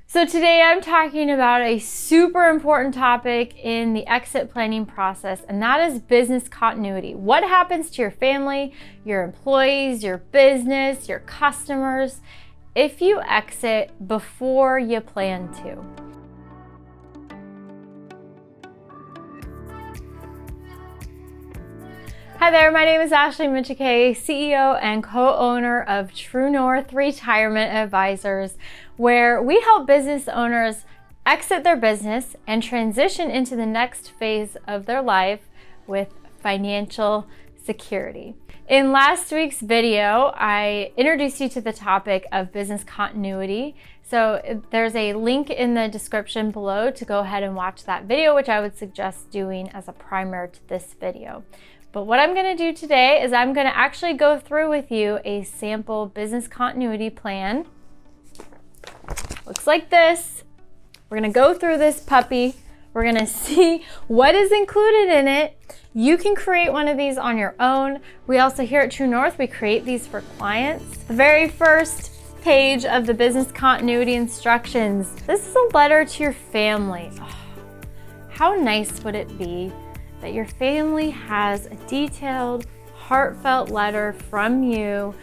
So today I'm talking about a super important topic in the exit planning process, and that is business continuity. What happens to your family, your employees, your business, your customers if you exit before you plan to? Hi there, my name is Ashley Micciche, CEO and co-owner of True North Retirement Advisors, where we help business owners exit their business and transition into the next phase of their life with financial security. In last week's video, I introduced you to the topic of business continuity. So there's a link in the description below to go ahead and watch that video, which I would suggest doing as a primer to this video. But what I'm going to do today is I'm going to actually go through with you a sample business continuity plan. Looks like this. We're going to go through this puppy. We're going to see what is included in it. You can create one of these on your own. We also here at True North, we create these for clients. The very first page of the business continuity instructions. This is a letter to your family. Oh, how nice would it be that your family has a detailed, heartfelt letter from you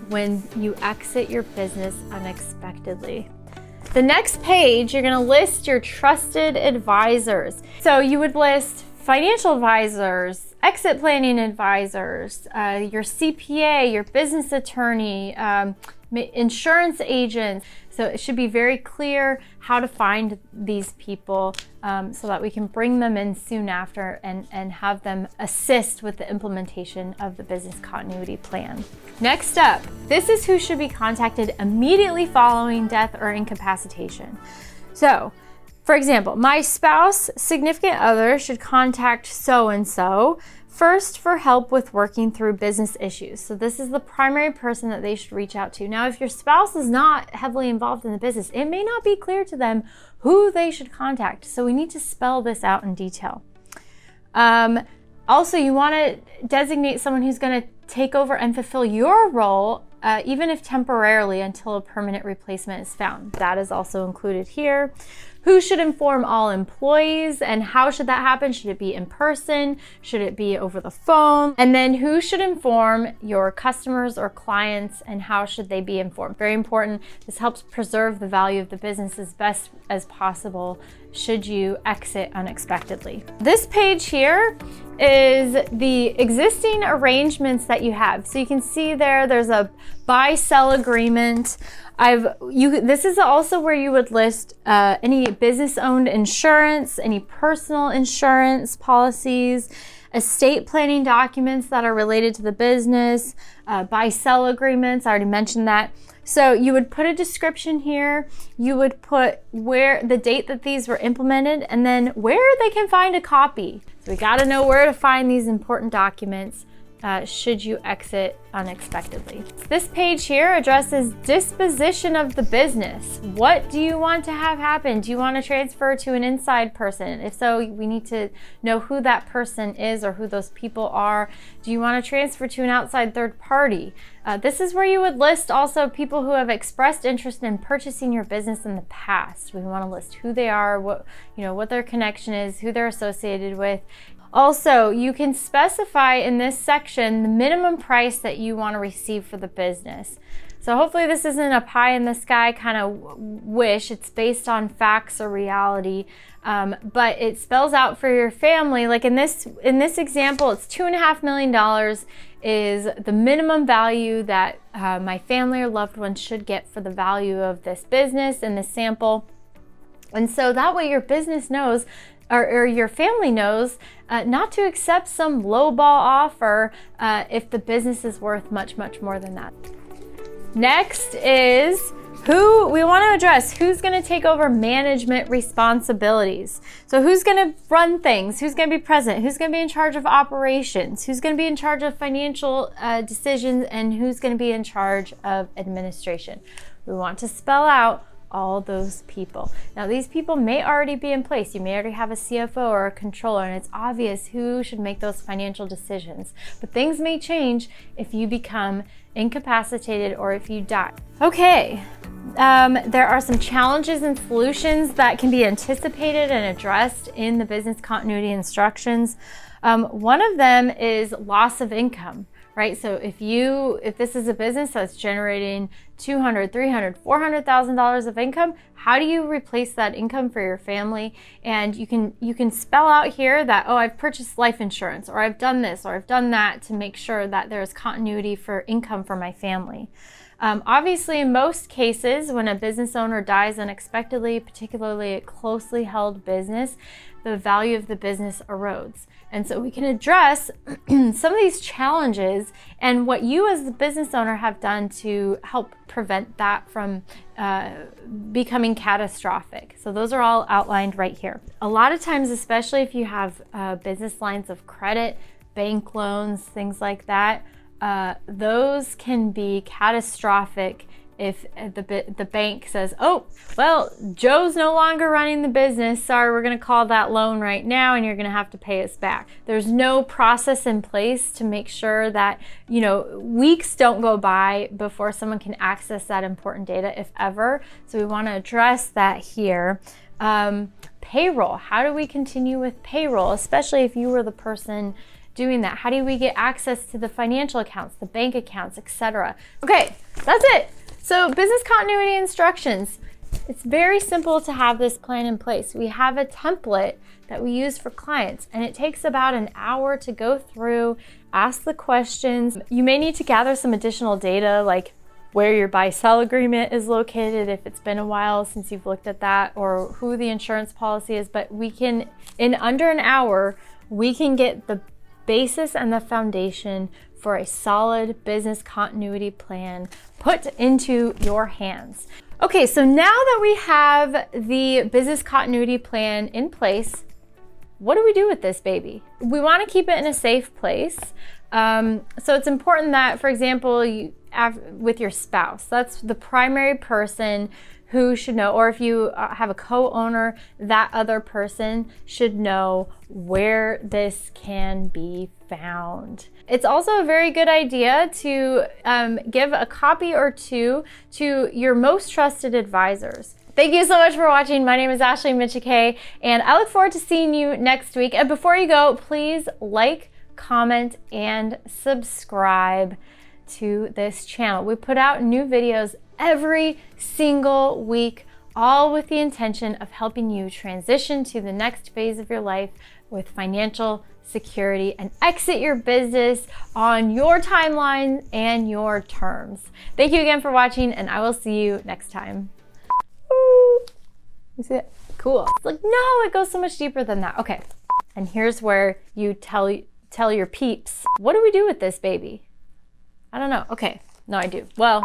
when you exit your business unexpectedly. The next page, you're going to list your trusted advisors. So you would list financial advisors, exit planning advisors, your CPA, your business attorney, insurance agents. So it should be very clear how to find these people so that we can bring them in soon after and have them assist with the implementation of the business continuity plan. Next up, this is who should be contacted immediately following death or incapacitation. So, for example, my spouse, significant other should contact so-and-so first for help with working through business issues. So this is the primary person that they should reach out to. Now, if your spouse is not heavily involved in the business, it may not be clear to them who they should contact. So we need to spell this out in detail. Also, you want to designate someone who's going to take over and fulfill your role, even if temporarily, until a permanent replacement is found. That is also included here. Who should inform all employees, and how should that happen? Should it be in person? Should it be over the phone? And then who should inform your customers or clients, and how should they be informed? Very important. This helps preserve the value of the business as best as possible should you exit unexpectedly. This page here is the existing arrangements that you have. So you can see there's a buy-sell agreement. This is also where you would list any business-owned insurance, any personal insurance policies, estate planning documents that are related to the business, buy-sell agreements. I already mentioned that. So you would put a description here. You would put where the date that these were implemented, and then where they can find a copy. So we got to know where to find these important documents should you exit unexpectedly. This page here addresses disposition of the business. What do you want to have happen? Do you want to transfer to an inside person? If so, we need to know who that person is or who those people are. Do you want to transfer to an outside third party? This is where you would list also people who have expressed interest in purchasing your business in the past. We want to list who they are, what their connection is, who they're associated with. Also, you can specify in this section the minimum price that you want to receive for the business. So hopefully this isn't a pie in the sky kind of wish. It's based on facts or reality, but it spells out for your family. Like in this example, it's $2.5 million is the minimum value that my family or loved ones should get for the value of this business in the sample. And so that way your business knows, or your family knows, not to accept some lowball offer if the business is worth much, much more than that. Next is who we want to address. Who's going to take over management responsibilities? So who's going to run things? Who's going to be present? Who's going to be in charge of operations? Who's going to be in charge of financial decisions? And who's going to be in charge of administration? We want to spell out all those people. Now, these people may already be in place. You may already have a CFO or a controller, and it's obvious who should make those financial decisions. But things may change if you become incapacitated or if you die. Okay, there are some challenges and solutions that can be anticipated and addressed in the business continuity instructions. One of them is loss of income, right? So if this is a business that's generating $200,000, $300,000, $400,000 of income, how do you replace that income for your family? And you can spell out here that, oh, I've purchased life insurance, or I've done this, or I've done that to make sure that there's continuity for income for my family. Obviously, in most cases, when a business owner dies unexpectedly, particularly a closely held business, the value of the business erodes. And so we can address some of these challenges and what you as the business owner have done to help prevent that from becoming catastrophic. So those are all outlined right here. A lot of times, especially if you have business lines of credit, bank loans, things like that, those can be catastrophic if the bank says, oh, well, Joe's no longer running the business. Sorry, we're going to call that loan right now and you're going to have to pay us back. There's no process in place to make sure that, weeks don't go by before someone can access that important data, if ever. So we want to address that here. Payroll. How do we continue with payroll, especially if you were the person doing that? How do we get access to the financial accounts, the bank accounts, etc.? Okay, that's it. So business continuity instructions. It's very simple to have this plan in place. We have a template that we use for clients, and it takes about an hour to go through, ask the questions. You may need to gather some additional data, like where your buy-sell agreement is located, if it's been a while since you've looked at that, or who the insurance policy is. But we can, in under an hour, we can get the basis and the foundation for a solid business continuity plan put into your hands. Okay, so now that we have the business continuity plan in place, what do we do with this baby? We want to keep it in a safe place. So it's important that, for example, you have with your spouse, that's the primary person who should know, or if you have a co-owner, that other person should know where this can be found. It's also a very good idea to give a copy or two to your most trusted advisors. Thank you so much for watching. My name is Ashley Micciche, and I look forward to seeing you next week. And before you go, please like, comment, and subscribe to this channel. We put out new videos every single week, all with the intention of helping you transition to the next phase of your life with financial security and exit your business on your timeline and your terms. Thank you again for watching, and I will see you next time. Woo! You see it? Cool. It's like, no, it goes so much deeper than that. Okay, and here's where you tell your peeps, what do we do with this baby? I don't know. Okay, no, I do. Well,